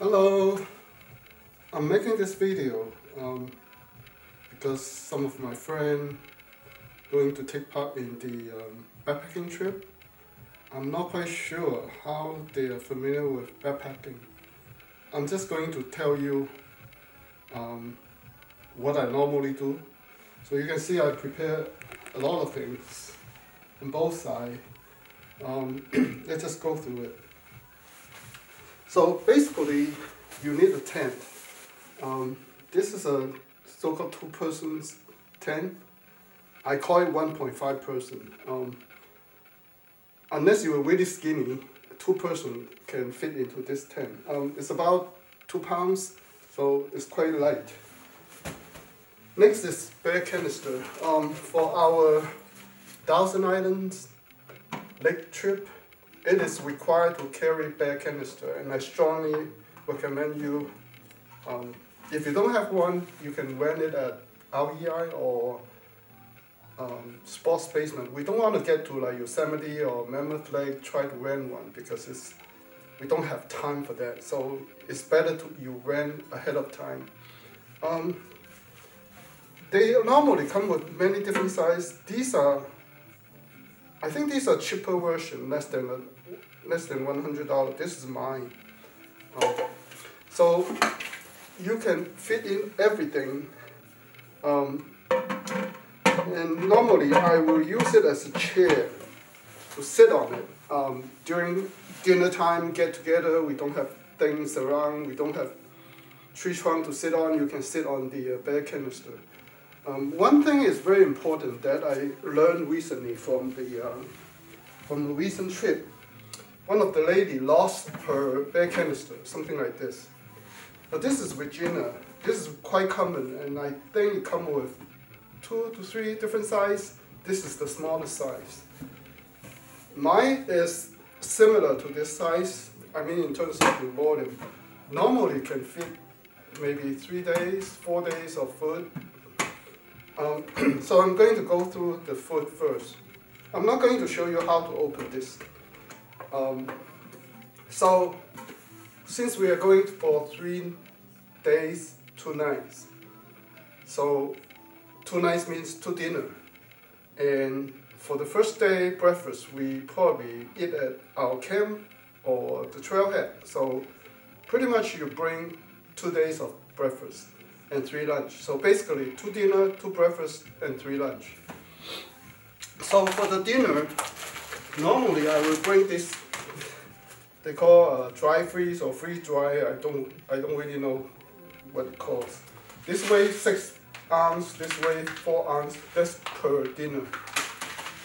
Hello, I'm making this video because some of my friends going to take part in the backpacking trip. I'm not quite sure how they are familiar with backpacking. I'm just going to tell you what I normally do. So you can see I prepare a lot of things on both sides. Let's just go through it. So basically, you need a tent. This is a so-called two-person tent. I call it 1.5 person. Unless you are really skinny, two person can fit into this tent. It's about 2 pounds, so it's quite light. Next is bear canister. For our Thousand Islands lake trip, it is required to carry bear canister, and I strongly recommend you, if you don't have one, you can rent it at REI or Sports Basement. We don't want to get to like Yosemite or Mammoth Lake, try to rent one because we don't have time for that. So it's better to you rent ahead of time. They normally come with many different sizes. I think these are cheaper version, less than $100. This is mine. So you can fit in everything. And normally I will use it as a chair to sit on it. During dinner time, get together, we don't have things around, we don't have tree trunk to sit on, you can sit on the bear canister. One thing is very important that I learned recently from the recent trip. One of the lady lost her bear canister, something like this. But this is Regina. This is quite common, and I think it comes with 2 to 3 different sizes. This is the smallest size. Mine is similar to this size. I mean, in terms of the volume, normally it can fit maybe 3 days, 4 days of food. So I'm going to go through the food first. I'm not going to show you how to open this. So since we are going for 3 days, 2 nights, so 2 nights means 2 dinners. And for the first day breakfast, we probably eat at our camp or the trailhead. So pretty much you bring 2 days of breakfast and 3 lunch. So basically 2 dinner, 2 breakfast, and 3 lunch. So for the dinner, normally I will bring this, they call dry freeze or freeze dry. I don't really know what it calls. This way 6 ounce, this way 4 ounce. That's per dinner.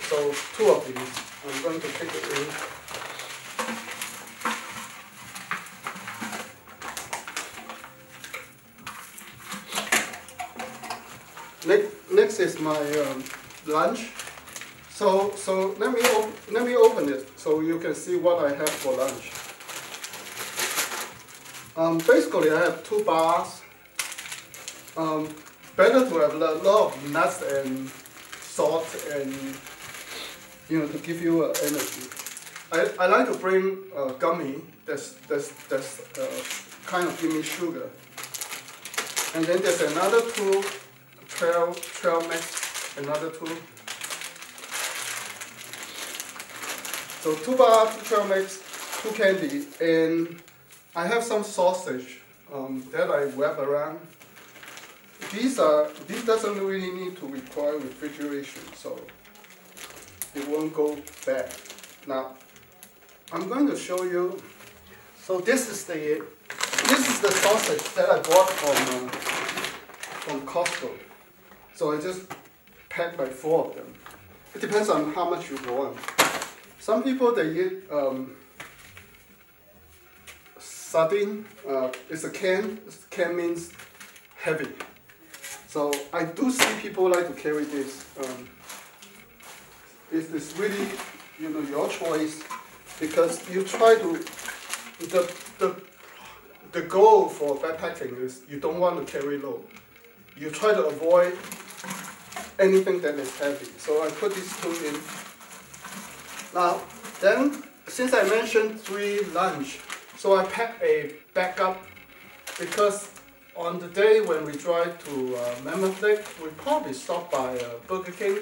So 2 of these. I'm going to take it in. Next is my lunch. So let me open it so you can see what I have for lunch. Basically, I have 2 bars. Better to have a lot of nuts and salt and to give you energy. I like to bring gummy. That's kind of give me sugar. And then there's another 2 trail mix, another 2. So 2 bars, 2 trail mix, 2 candy, and I have some sausage that I wrap around. These doesn't really need to require refrigeration, so it won't go bad. Now I'm going to show you. So this is the sausage that I bought from Costco. So I just packed by 4 of them. It depends on how much you want. Some people they eat sardine. It's a can. Can means heavy. So I do see people like to carry this. It's really your choice, because you try to the goal for backpacking is you don't want to carry low. You try to avoid anything that is heavy. So I put these 2 in. Now then, since I mentioned 3 lunch, So I packed a backup because on the day when we drive to Mammoth Lake, we probably stop by Burger King.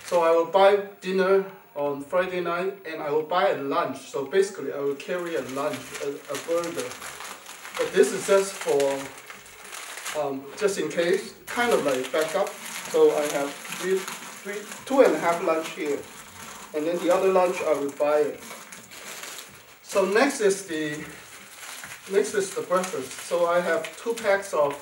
So I will buy dinner on Friday night and I will buy a lunch. So basically I will carry a lunch, a burger. But this is just for, just in case, kind of like backup. So I have 2.5 lunch here. And then the other lunch I will buy it. So next is the breakfast. So I have 2 packs of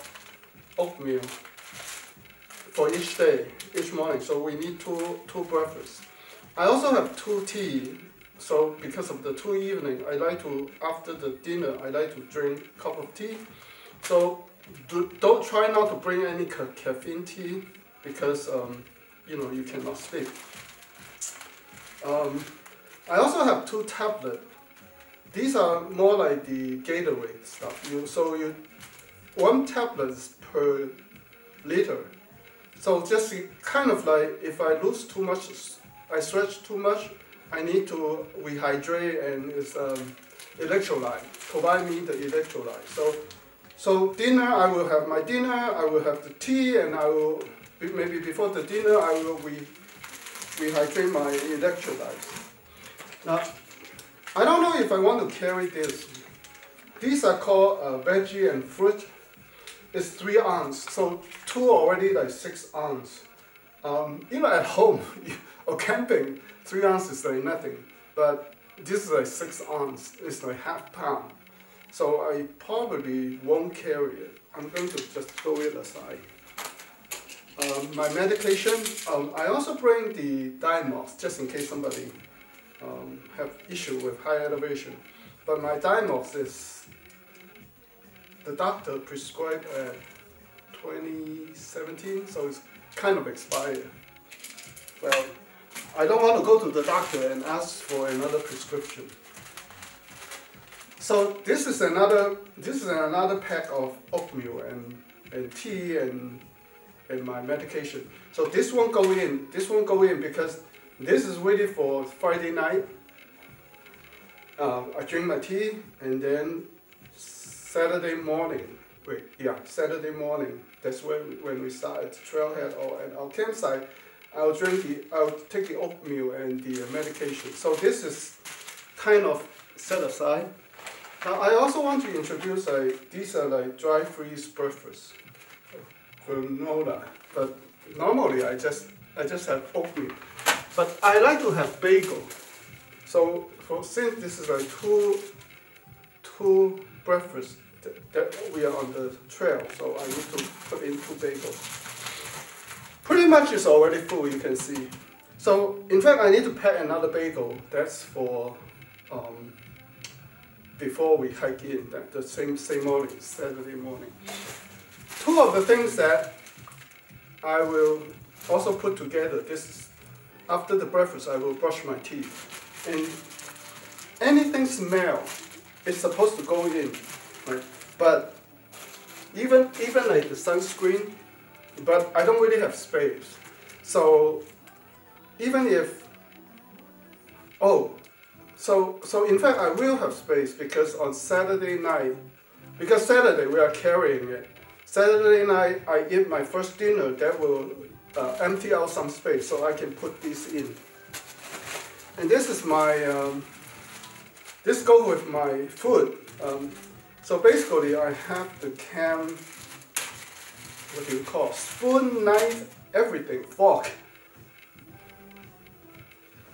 oatmeal for each day, each morning. So we need two breakfasts. I also have 2 tea. So because of the 2 evening, I like to, after the dinner, I like to drink a cup of tea. So don't try not to bring any caffeine tea because you know, you cannot sleep. I also have 2 tablets. These are more like the Gatorade stuff. 1 tablet is per liter. So just kind of like if I lose too much, I stretch too much, I need to rehydrate and it's electrolyte, provide me the electrolyte. So dinner, I will have my dinner, I will have the tea, and I will, maybe before the dinner, I will rehydrate my electrolytes. Now, I don't know if I want to carry this. These are called veggie and fruit. It's 3 ounce, so 2 already like 6 ounce. You know, at home or camping, 3 ounces is like nothing. But this is like 6 ounce. It's like ½ pound. So I probably won't carry it. I'm going to just throw it aside. My medication. I also bring the Diamox just in case somebody have issue with high elevation. But my Diamox is, the doctor prescribed 2017, so it's kind of expired. Well, I don't want to go to the doctor and ask for another prescription. So this is another pack of oatmeal and tea and my medication. So this won't go in. This won't go in because this is ready for Friday night. I drink my tea and then Saturday morning. Saturday morning. That's when we start at the trailhead or at our campsite. I'll take the oatmeal and the medication. So this is kind of set aside. Now I also want to introduce these are like dry freeze breakfast, granola. But normally I just have oatmeal. But I like to have bagel. So since this is like two breakfasts that we are on the trail, so I need to put in 2 bagels. Pretty much it's already full, you can see. So in fact I need to pack another bagel. That's for before we hike in, the same morning, Saturday morning. 2 of the things that I will also put together. This is, after the breakfast, I will brush my teeth. And anything smell is supposed to go in, right? But even like the sunscreen, but I don't really have space. So even if, so in fact I will have space because on Saturday night, because Saturday we are carrying it. Saturday night I eat my first dinner, that will empty out some space so I can put this in. And this is my, this goes with my food. So basically I have the camp, what do you call, spoon, knife, everything, fork.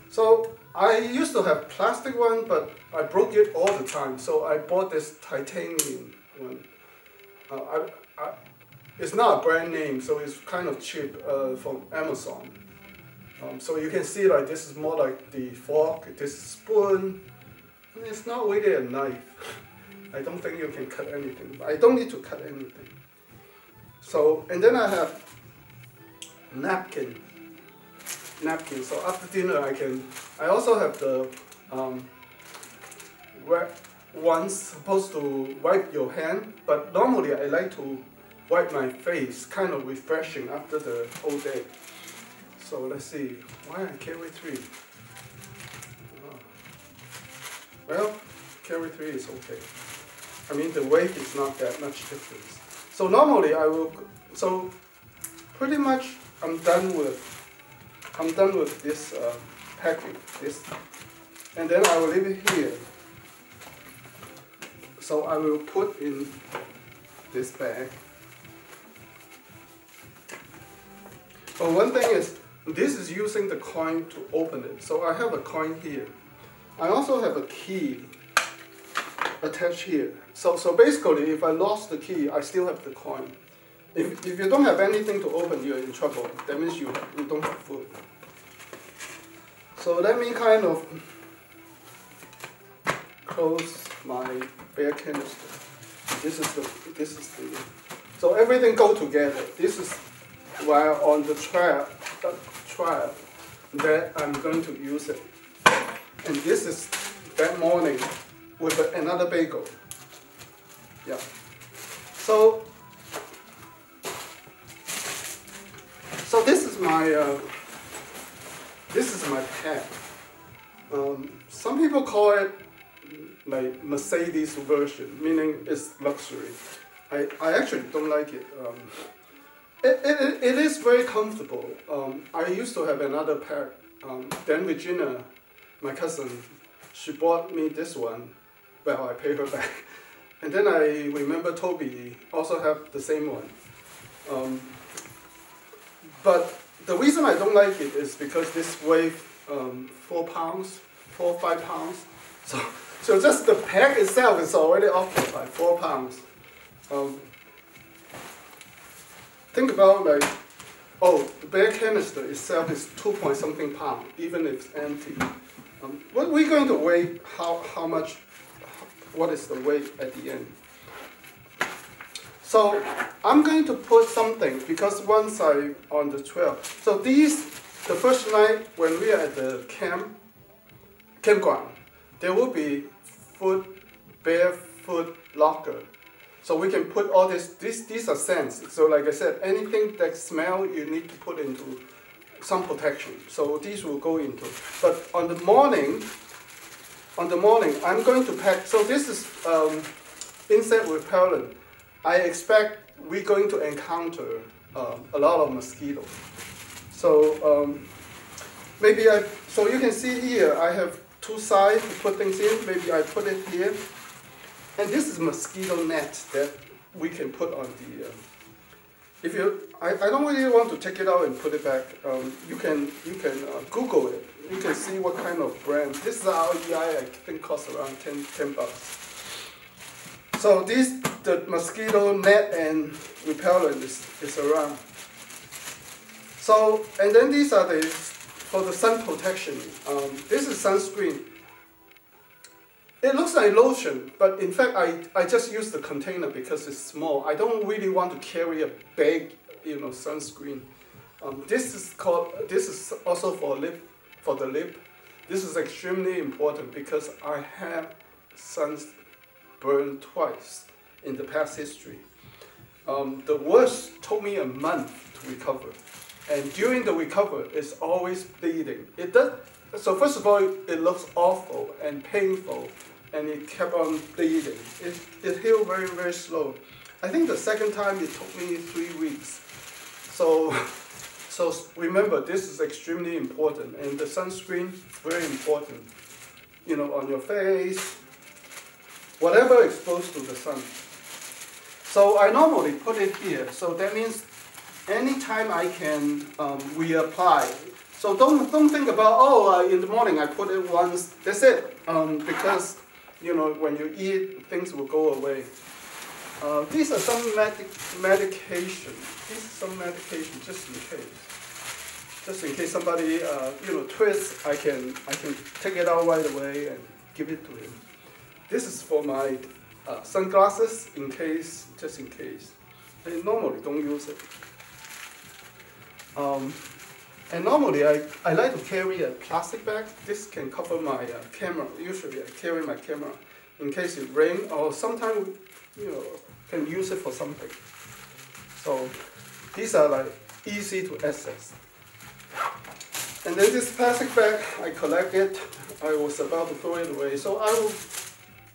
So I used to have plastic one, but I broke it all the time. So I bought this titanium one. It's not a brand name, so it's kind of cheap from Amazon. So you can see like this is more like the fork, this spoon. It's not really a knife. I don't think you can cut anything. I don't need to cut anything. So, and then I have napkin. So after dinner I also have the ones supposed to wipe your hand, but normally I like to wipe my face, kind of refreshing after the whole day. So let's see, why I carry 3? Well, carry 3 is okay. I mean, the weight is not that much difference. So normally I will, so pretty much I'm done with this packing, and then I will leave it here. So I will put in this bag. But one thing is, this is using the coin to open it. So I have a coin here. I also have a key attached here. So basically, if I lost the key, I still have the coin. If you don't have anything to open, you're in trouble. That means you don't have food. So let me kind of close my bear canister. This is the. So everything go together. This is while on the trial that I'm going to use it. And this is that morning with another bagel. Yeah. So this is my pack. Some people call it like Mercedes version, meaning it's luxury. I actually don't like it. It is very comfortable. I used to have another pack. Then Regina, my cousin, she bought me this one. Well, I paid her back. And then I remember Toby also have the same one. But the reason I don't like it is because this weighs 4 pounds, 4 or 5 pounds. So just the pack itself is already occupied 4 pounds. Think about like, oh, the bear canister itself is 2 point something pounds, even if it's empty. What we're going to weigh how much, what is the weight at the end. So I'm going to put something because once I on the trail. So the first night when we are at the campground, there will be barefoot locker. So we can put all these are scents. So like I said, anything that smell you need to put into some protection. So these will go into. But on the morning, I'm going to pack. So this is insect repellent. I expect we're going to encounter a lot of mosquitoes. So so you can see here, I have 2 sides to put things in. Maybe I put it here. And this is mosquito net that we can put on the. I don't really want to take it out and put it back. You can Google it. You can see what kind of brand. This is REI. I think costs around $10 bucks. So the mosquito net and repellent is around. So and then these are for the sun protection. This is sunscreen. It looks like lotion, but in fact, I just use the container because it's small. I don't really want to carry a big, sunscreen. This is also for the lip. This is extremely important because I have sunburned twice in the past history. The worst took me a month to recover, and during the recovery, it's always bleeding. It does. So first of all, it looks awful and painful. And it kept on bleeding. It healed very, very slow. I think the second time it took me 3 weeks. So remember, this is extremely important. And the sunscreen, very important. On your face, whatever exposed to the sun. So I normally put it here. So that means anytime I can reapply. So don't think about, in the morning I put it once, that's it. Because when you eat, things will go away. These are some medication. These are some medication just in case. Just in case somebody twists, I can take it out right away and give it to him. This is for my sunglasses just in case. I normally don't use it. And normally, I like to carry a plastic bag. This can cover my camera. Usually, I carry my camera in case it rains, or sometimes, can use it for something. So these are like easy to access. And then this plastic bag, I collect it. I was about to throw it away, so I will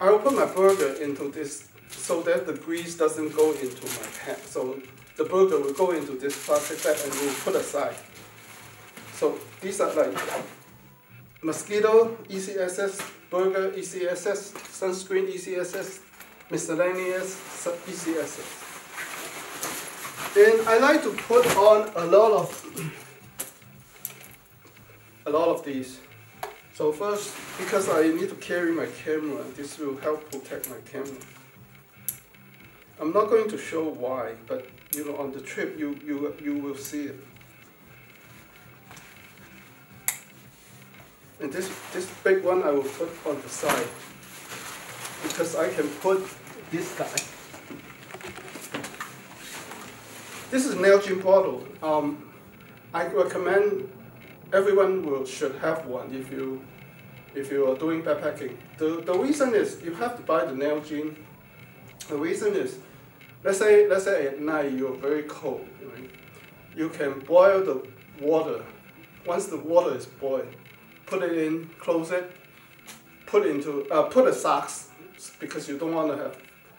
I will put my burger into this so that the grease doesn't go into my pan. So the burger will go into this plastic bag and we'll put aside. So these are like mosquito, ECSS, burger, ECSS, sunscreen, ECSS, miscellaneous, ECSS. And I like to put on a lot of these. So first, because I need to carry my camera, this will help protect my camera. I'm not going to show why, but you know, on the trip you will see it. And this big one I will put on the side because I can put this guy. This is Nalgene bottle. I recommend everyone should have one if you are doing backpacking. The reason is you have to buy the Nalgene. The reason is, let's say at night you're very cold, right? You can boil the water. Once the water is boiled, put it in, close it, put a socks because you don't want to have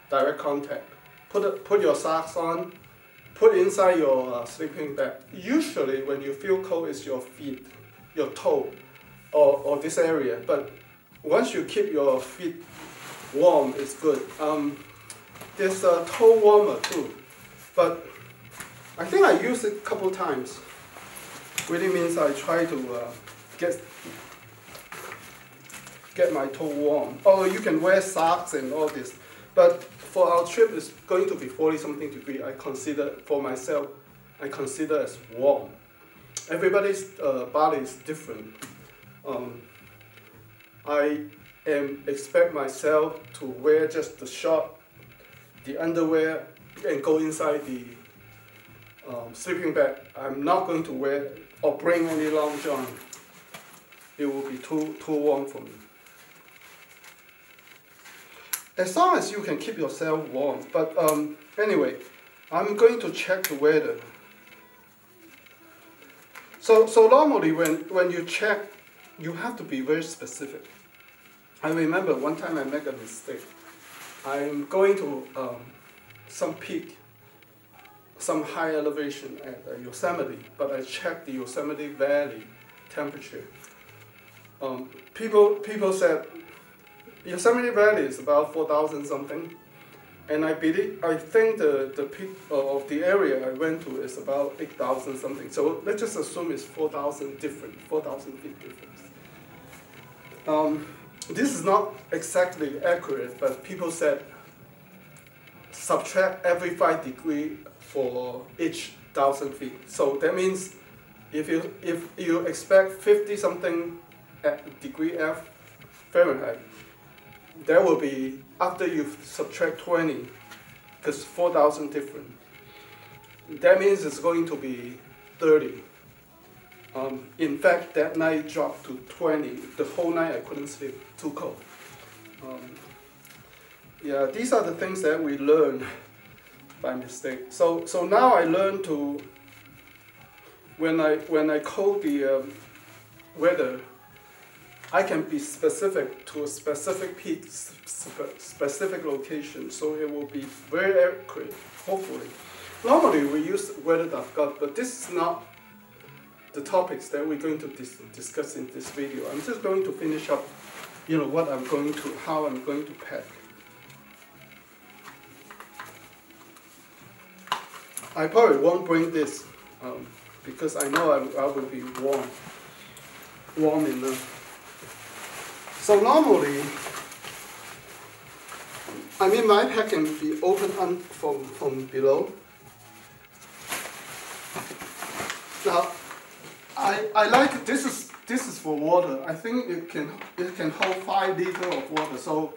direct contact. Put your socks on. Put inside your sleeping bag. Usually when you feel cold, it's your feet, your toe, or this area. But once you keep your feet warm, it's good. There's a toe warmer too, but I think I use it a couple times. Really means I try to get my toe warm. Oh, you can wear socks and all this, but for our trip, it's going to be 40-something degrees. For myself, I consider as warm. Everybody's body is different. I expect myself to wear just the short, the underwear, and go inside the sleeping bag. I'm not going to wear or bring any long john. It will be too warm for me. As long as you can keep yourself warm. But anyway, I'm going to check the weather. So normally when you check, you have to be very specific. I remember one time I made a mistake. I'm going to some peak, some high elevation at Yosemite, but I checked the Yosemite Valley temperature. People said Yosemite Valley is about 4,000 something, and I think the peak of the area I went to is about 8,000 something. So let's just assume it's 4,000 feet difference. This is not exactly accurate, but people said subtract every 5 degrees for each 1,000 feet. So that means if you expect 50 something degree F Fahrenheit, there will be, after you subtract 20, because 4,000 different, that means it's going to be 30. In fact, that night dropped to 20. The whole night I couldn't sleep, too cold. Yeah, these are the things that we learn by mistake. So now I learn to, when I code the weather, I can be specific to a specific peak, specific location, so it will be very accurate, hopefully. Normally we use weather.gov, but this is not the topics that we're going to discuss in this video. I'm just going to finish up, how I'm going to pack. I probably won't bring this because I know I will be warm enough. So normally, my pack can be opened from below. Now, I like this is for water. I think it can hold 5 liters of water. So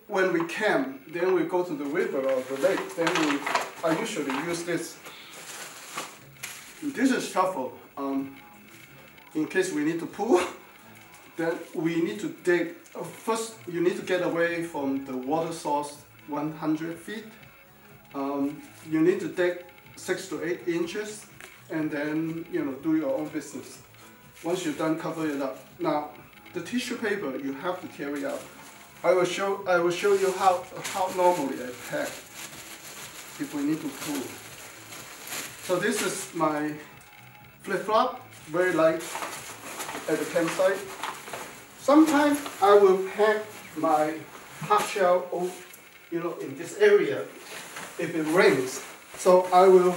when we camp, then we go to the river or the lake. Then I usually use this. This is shovel. In case we need to pull. Then we need to dig. First, you need to get away from the water source 100 feet. You need to dig 6 to 8 inches, and then do your own business. Once you're done, cover it up. Now, the tissue paper you have to carry out. I will show you how normally I pack if we need to pull. So this is my flip-flop, very light at the campsite. Sometimes I will pack my hard shell, in this area if it rains. So I will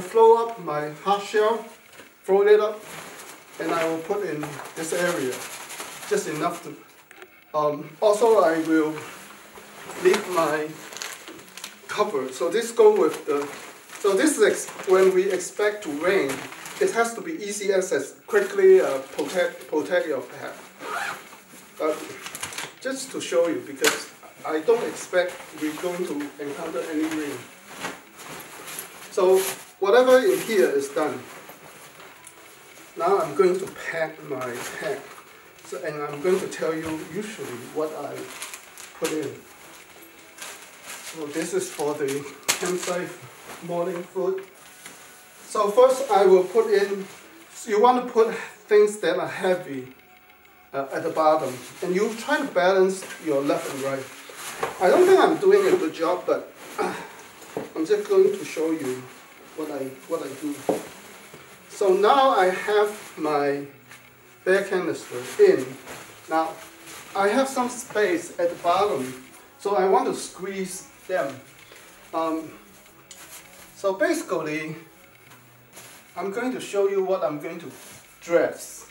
throw up my hard shell, throw it up, and I will put in this area, just enough to. Also, I will leave my cover. So this go with the. So this is when we expect to rain. It has to be easy access. Quickly protect your pack. Just to show you, because I don't expect we're going to encounter any rain. So whatever in here is done. Now I'm going to pack my pack. So, and I'm going to tell you usually what I put in. So this is for the campsite morning food. So first I will put in, you want to put things that are heavy at the bottom. And you try to balance your left and right. I don't think I'm doing a good job, but I'm just going to show you what I do. So now I have my bare canister in. Now I have some space at the bottom, so I want to squeeze them. So basically, I'm going to show you what I'm going to dress.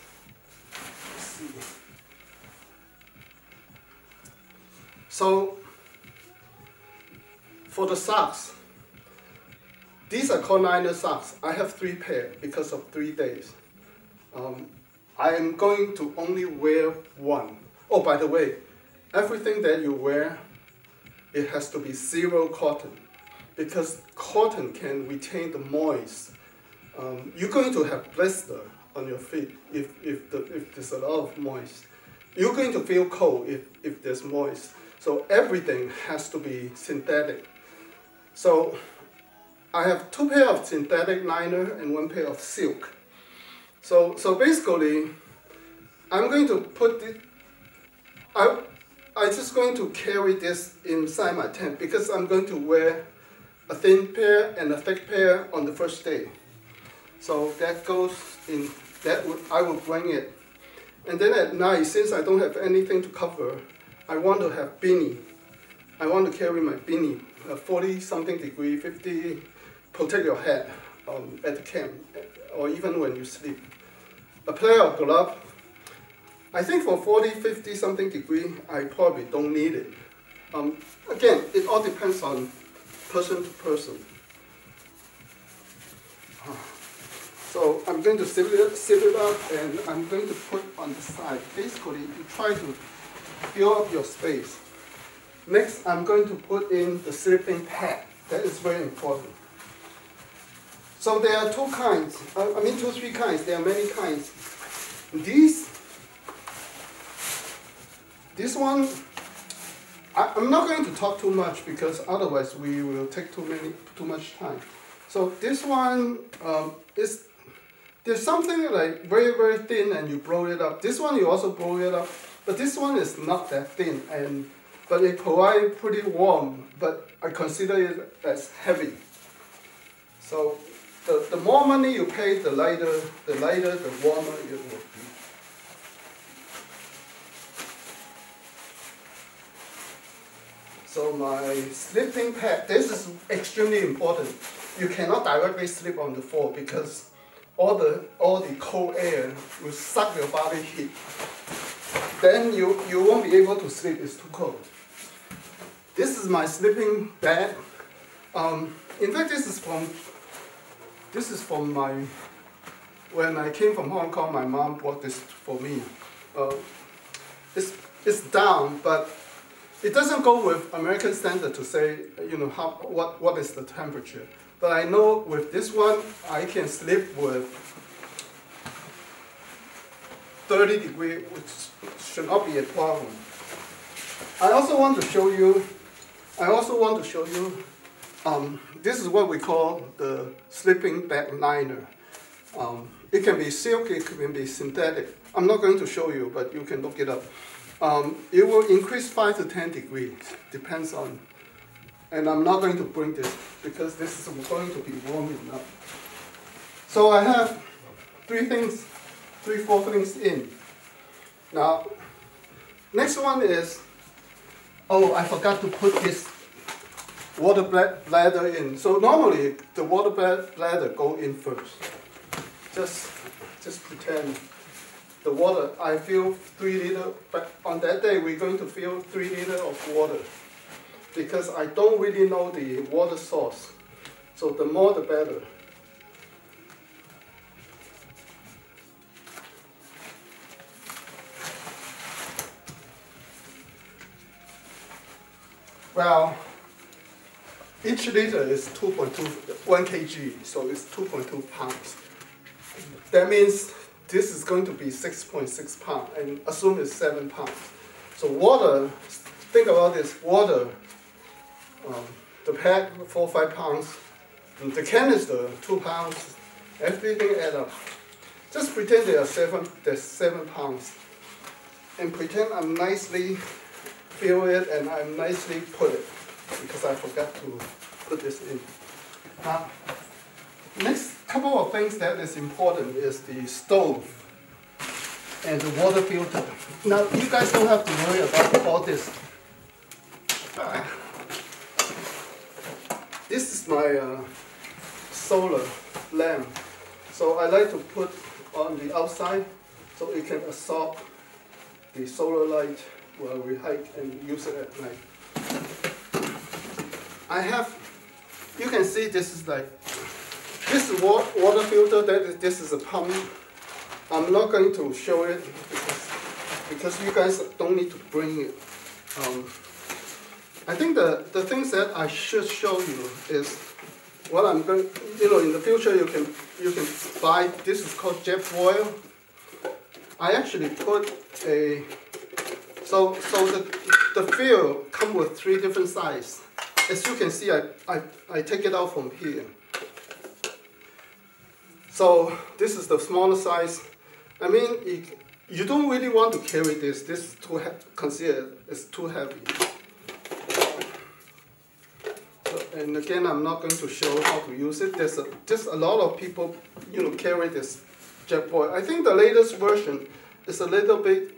Let's see. So for the socks, these are called liner socks. I have 3 pairs because of 3 days. I am going to only wear 1. Oh, by the way, everything that you wear, it has to be 0 cotton, because cotton can retain the moist. You're going to have blister on your feet if there's a lot of moist. You're going to feel cold if there's moist. So everything has to be synthetic. So I have 2 pairs of synthetic liner and 1 pair of silk. So basically, I'm going to put this, I'm just going to carry this inside my tent because I'm going to wear a thin pair and a thick pair on the first day. So that goes in, I will bring it. And then at night, since I don't have anything to cover, I want to have beanie. I want to carry my beanie, 40 something degree, 50, protect your head at the camp, or even when you sleep. A pair of gloves. I think for 40, 50 something degree, I probably don't need it. Again, it all depends on person to person. So I'm going to seal it up, and I'm going to put on the side. Basically, you try to fill up your space. Next, I'm going to put in the sleeping pad. That is very important. So there are 2 kinds. 2, 3 kinds. There are many kinds. This one, I'm not going to talk too much because otherwise we will take too much time. So this one there's something like very, very thin and you blow it up. This one you also blow it up, but this one is not that thin, but it provides pretty warm, but I consider it as heavy. So the more money you pay, the lighter, the warmer it will be. So my sleeping pad, this is extremely important. You cannot directly sleep on the floor because all the cold air will suck your body heat. Then you won't be able to sleep, it's too cold. This is my sleeping bag. In fact, this is from when I came from Hong Kong, my mom bought this for me. It's down, but it doesn't go with American standard to say, what is the temperature. But I know with this one, I can sleep with 30 degrees, which should not be a problem. I also want to show you, this is what we call the sleeping bag liner. It can be silk, it can be synthetic. I'm not going to show you, but you can look it up. It will increase 5 to 10 degrees, depends on, and I'm not going to bring this because this is going to be warm enough. So I have 4 things in. Now, next one is, oh, I forgot to put this water bladder in. So normally the water bladder go in first. Just pretend the water, I fill 3 liters, but on that day we're going to fill 3 liters of water because I don't really know the water source. So the more the better. Well, each liter is 1 kg, so it's 2.2 pounds. That means this is going to be 6.6 pounds, and assume it's 7 pounds. So water, think about this, water, the pack 4 or 5 pounds, and the canister 2 pounds, everything add up. Just pretend there's 7 pounds, and pretend I'm nicely fill it and I nicely put it, because I forgot to put this in. Next couple of things that is important is the stove and the water filter. Now you guys don't have to worry about all this. This is my solar lamp. So I like to put on the outside so it can absorb the solar light while we hike and use it at night. You can see this is like, this is water filter, this is a pump. I'm not going to show it because you guys don't need to bring it. I think the things that I should show you is what I'm going, in the future you can buy, this is called Jetboil. I actually put a, so the fill come with 3 different sizes. As you can see, I take it out from here. So this is the smaller size. I mean, you don't really want to carry this. This is too consider it's too heavy. So, and again, I'm not going to show how to use it. There's just a lot of people, carry this Jetboil. I think the latest version is a little bit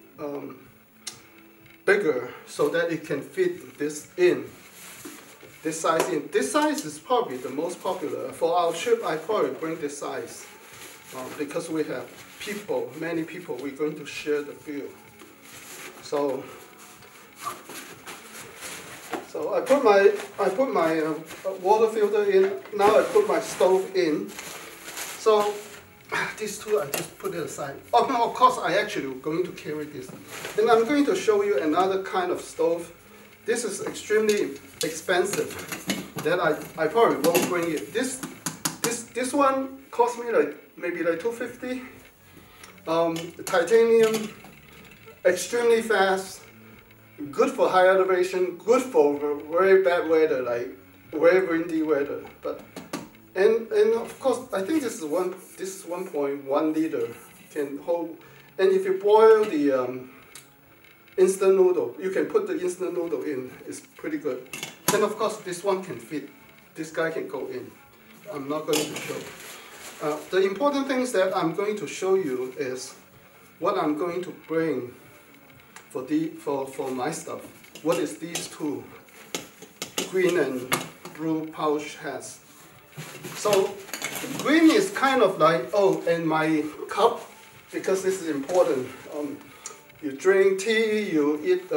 bigger, so that it can fit this in. This size in. This size is probably the most popular. For our trip, I probably bring this size because we have many people. We're going to share the field. So I put my water filter in. Now I put my stove in. So these 2 I just put it aside. Oh no, of course I actually going to carry this. And I'm going to show you another kind of stove. This is extremely expensive. That I probably won't bring it. This one cost me maybe $250. Titanium, extremely fast, good for high elevation, good for very bad weather, like very windy weather. But and of course I think this is 1.1 liter can hold. And if you boil the instant noodle, you can put the instant noodle in. It's pretty good. And of course, this one can fit. This guy can go in. I'm not going to show. The important things that I'm going to show you is what I'm going to bring for my stuff. What is these 2 green and blue pouch has? So green is kind of like, and my cup, because this is important. You drink tea, you eat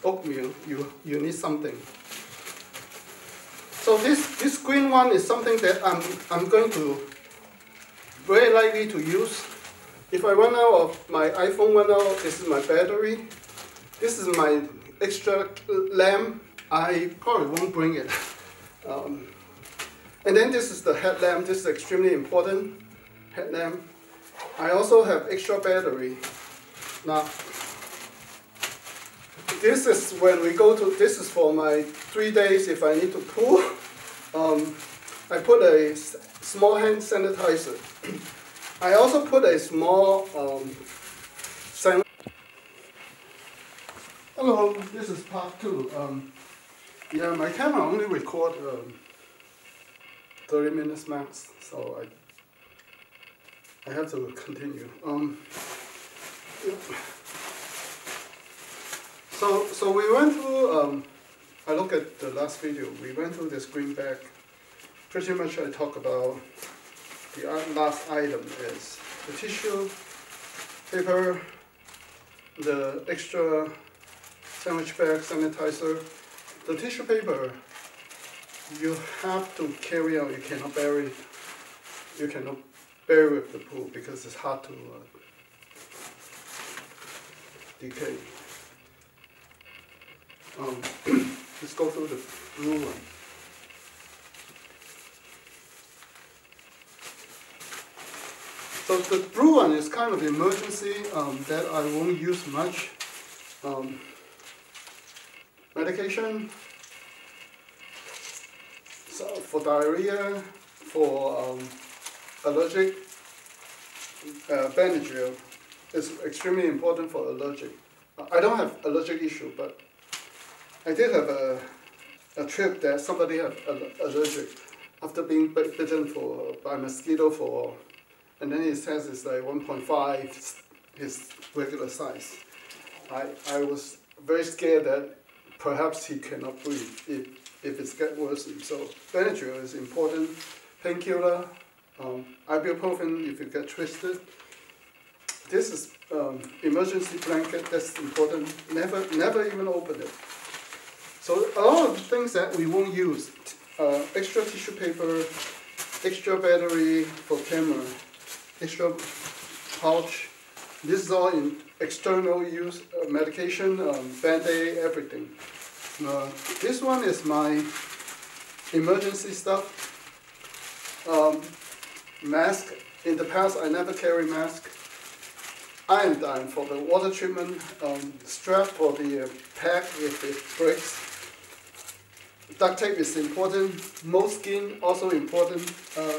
oatmeal, you need something. So this green one is something that I'm going to very likely to use. If I run out of my iPhone this is my battery. This is my extra lamp. I probably won't bring it. And then this is the headlamp. This is extremely important headlamp. I also have extra battery. Now, this is when we go to, this is for my 3 days if I need to pool. I put a small hand sanitizer. I also put a small sandwich. Hello, this is part 2. Yeah, my camera only record 30 minutes max, so I have to continue. So we went through. I look at the last video. We went through this green bag. Pretty much, I talk about the last item is the tissue paper, the extra sandwich bag sanitizer. The tissue paper, you have to carry out. You cannot bury. You cannot bury with the pool because it's hard to decay. Let's go through the blue one. So the blue one is kind of emergency that I won't use much. Medication, so for diarrhea, for allergic, Benadryl is extremely important for allergic. I don't have allergic issue, but I did have a trip that somebody had allergic after being bitten by mosquito and then it says it's like 1.5 his regular size. I was very scared that perhaps he cannot breathe if it's get worse. So Benadryl is important. Painkiller, ibuprofen if you get twisted. This is emergency blanket, that's important. Never even open it. So a lot of things that we won't use. Extra tissue paper, extra battery for camera, extra pouch. This is all in external use, medication, Band-Aid, everything. This one is my emergency stuff. Mask. In the past, I never carry mask. Iodine for the water treatment. Strap for the pack if it breaks. Duct tape is important. Moleskin also important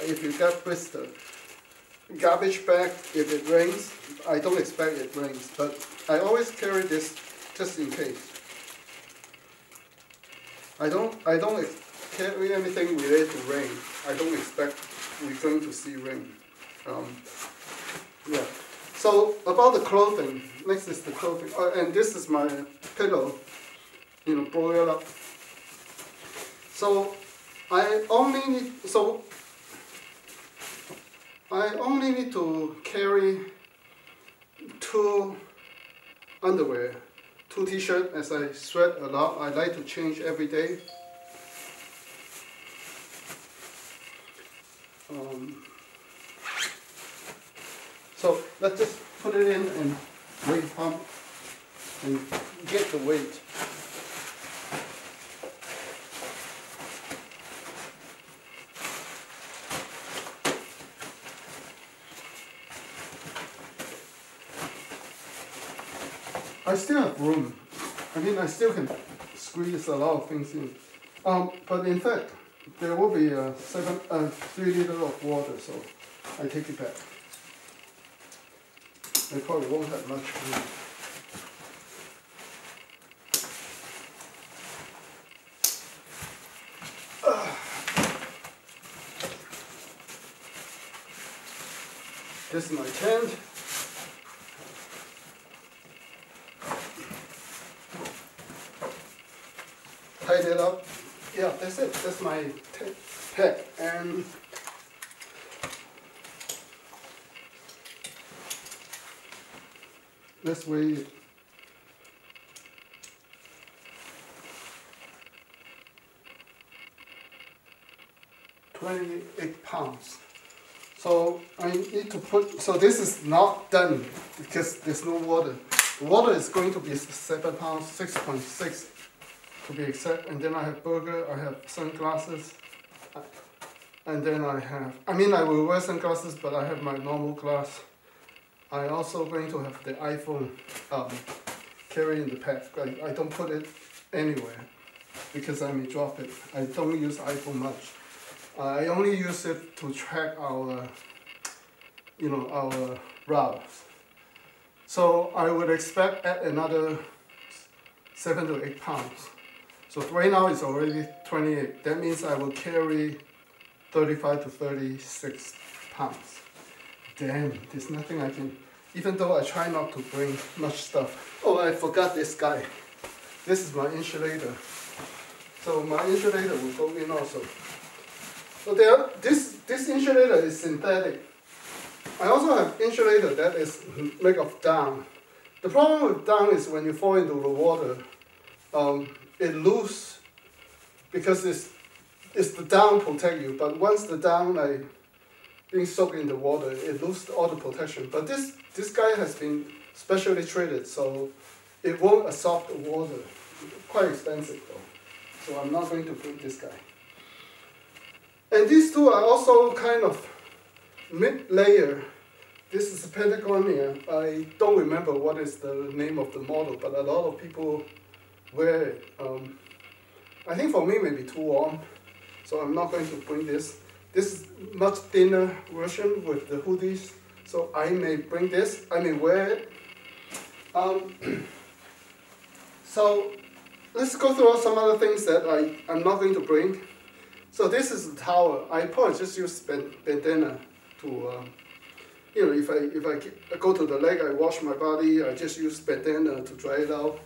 if you get blister. Garbage bag if it rains. I don't expect it rains, but I always carry this just in case. I don't carry anything related to rain. I don't expect we're going to see rain. Yeah. So about the clothing. Next is the clothing, and this is my pillow. Broil up. So I only need to carry 2 underwear, 2 t-shirts, as I sweat a lot. I like to change every day. So let's just put it in and weight pump and get the weight. I still have room. I mean, I still can squeeze a lot of things in. But in fact, there will be 3 liters of water, so I take it back. I probably won't have much room. This is my tent. Tied it up. Yeah, that's it. That's my pack. And let's weigh it. £28. So I need to put, so this is not done because there's no water. The water is going to be 7 pounds, 6.6 to be exact. And then I have burger, I have sunglasses. And then I will wear sunglasses, but I have my normal glass. I also going to have the iPhone carry in the pack. I don't put it anywhere because I may drop it. I don't use iPhone much. I only use it to track our our routes. So I would expect at another 7 to 8 pounds. So right now it's already 28. That means I will carry 35 to 36 pounds. Damn, there's nothing I can, even though I try not to bring much stuff. Oh, I forgot this guy. This is my insulator. So my insulator will go in also. So this insulator is synthetic. I also have insulator that is made of down. The problem with down is when you fall into the water, it loses because it's the down protect you. But once the down being soaked in the water, it loses all the protection. But this guy has been specially treated, so it won't absorb the water. Quite expensive though, so I'm not going to bring this guy. And these two are also kind of mid-layer. This is Patagonia. I don't remember what is the name of the model, but a lot of people wear it. I think for me it may be too warm, so I'm not going to bring this. This is much thinner version with the hoodies, so I may bring this. I may wear it. So let's go through some other things that I'm not going to bring. So this is the towel. I probably just use bandana to, if I go to the lake, I wash my body, I just use bandana to dry it out.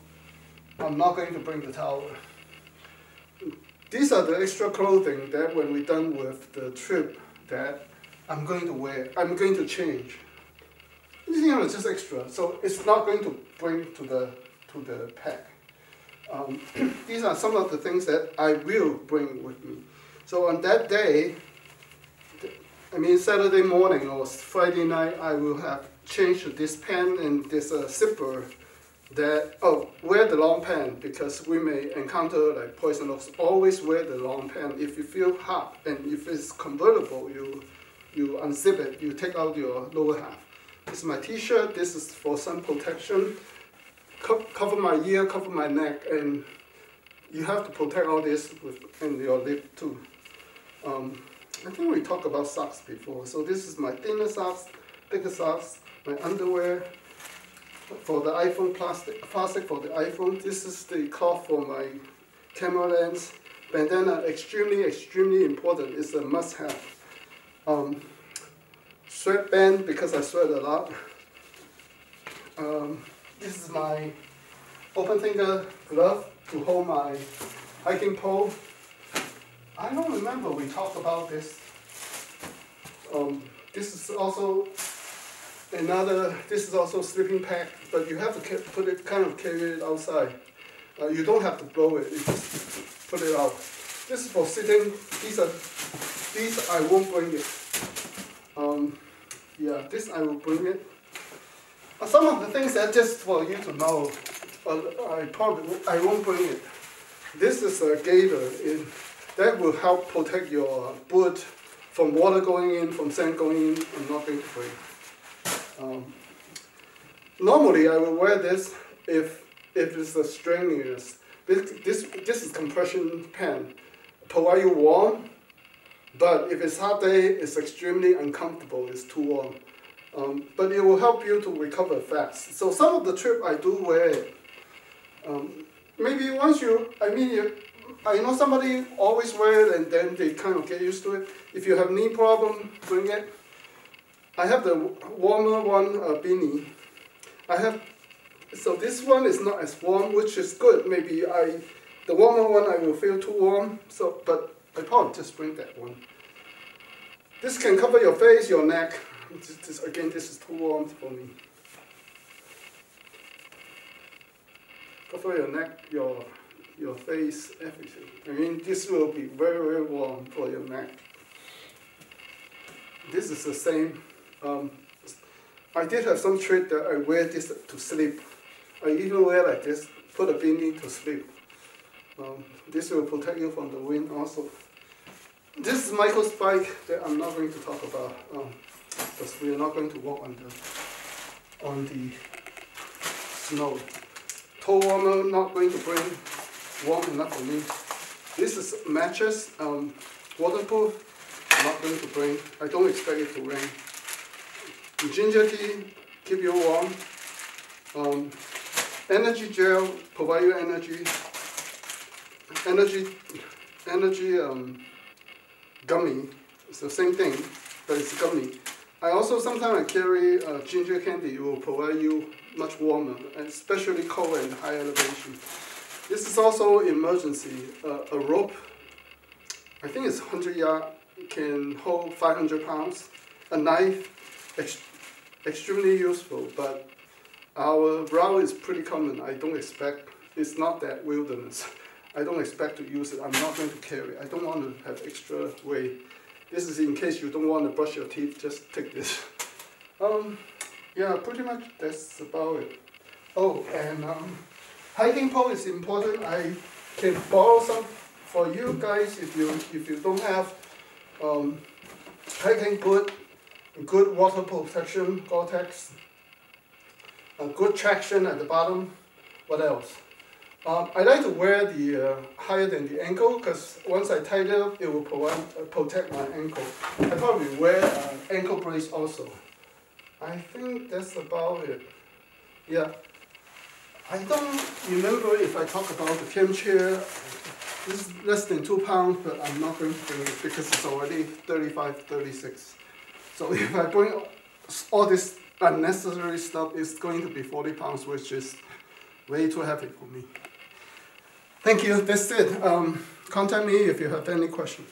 I'm not going to bring the towel. These are the extra clothing that when we're done with the trip that I'm going to wear. I'm going to change. It's just extra. So it's not going to bring to the pack. These are some of the things that I will bring with me. So on that day, Saturday morning or Friday night, I will have changed this pant and this zipper that, wear the long pant because we may encounter like poison oaks. Always wear the long pant. If you feel hot and if it's convertible, you unzip it, you take out your lower half. This is my t-shirt, this is for sun protection. Cover my ear, cover my neck, and you have to protect all this in your lip too. I think we talked about socks before. So this is my thinner socks, thicker socks, my underwear for the iPhone plastic for the iPhone. This is the cloth for my camera lens. Bandana, extremely, extremely important. It's a must-have. Sweatband because I sweat a lot. This is my open finger glove to hold my hiking pole. I don't remember we talked about this. This is also sleeping pack, but you have to carry it outside. You don't have to blow it, you just put it out. This is for sitting. These I won't bring it. This I will bring it. Some of the things that just for you to know, I won't bring it. This is a gaiter. That will help protect your boot from water going in, from sand going in. I'm not going to bring. Normally I will wear this if it's a strenuous. This is compression pant. Provide you warm, but if it's hot day, it's extremely uncomfortable. It's too warm. But it will help you to recover fast. So some of the trip I do wear it. Maybe once I know somebody always wear it and then they kind of get used to it. If you have knee problem, bring it. I have the warmer one, beanie. So this one is not as warm, which is good. Maybe the warmer one I will feel too warm. But I probably just bring that one. This can cover your face, your neck. Again, this is too warm for me. Cover your neck, your face, everything. This will be very, very warm for your neck. This is the same. I did have some trick that I wear this to sleep. I even wear like this, put a beanie to sleep. This will protect you from the wind also. This is Michael's bike that I'm not going to talk about. Because we are not going to walk on the snow. Toe warmer, not going to bring, warm enough for me. This is mattress, waterproof, not going to bring. I don't expect it to rain. ginger tea, keep you warm. Energy gel, provide you energy. Energy gummy, it's the same thing, but it's gummy. I also sometimes carry ginger candy. It will provide you much warmer, especially cold and high elevation. This is also emergency. A rope, I think it's 100 yards, can hold 500 pounds. A knife, extremely useful, but our route is pretty common. I don't expect, it's not that wilderness. I don't expect to use it. I'm not going to carry. I don't want to have extra weight. This is in case you don't want to brush your teeth, just take this. Yeah, pretty much that's about it. Oh, and hiking pole is important. I can borrow some for you guys if you don't have hiking boot, good water protection, Gore-Tex, good traction at the bottom. What else? I like to wear the higher than the ankle because once I tie it up, it will protect my ankle. I probably wear an ankle brace also. I think that's about it. Yeah. I don't remember if I talk about the camp chair. This is less than 2 pounds, but I'm not going to bring it because it's already 35, 36. So if I bring all this unnecessary stuff, it's going to be 40 pounds, which is way too heavy for me. Thank you, that's it. Contact me if you have any questions.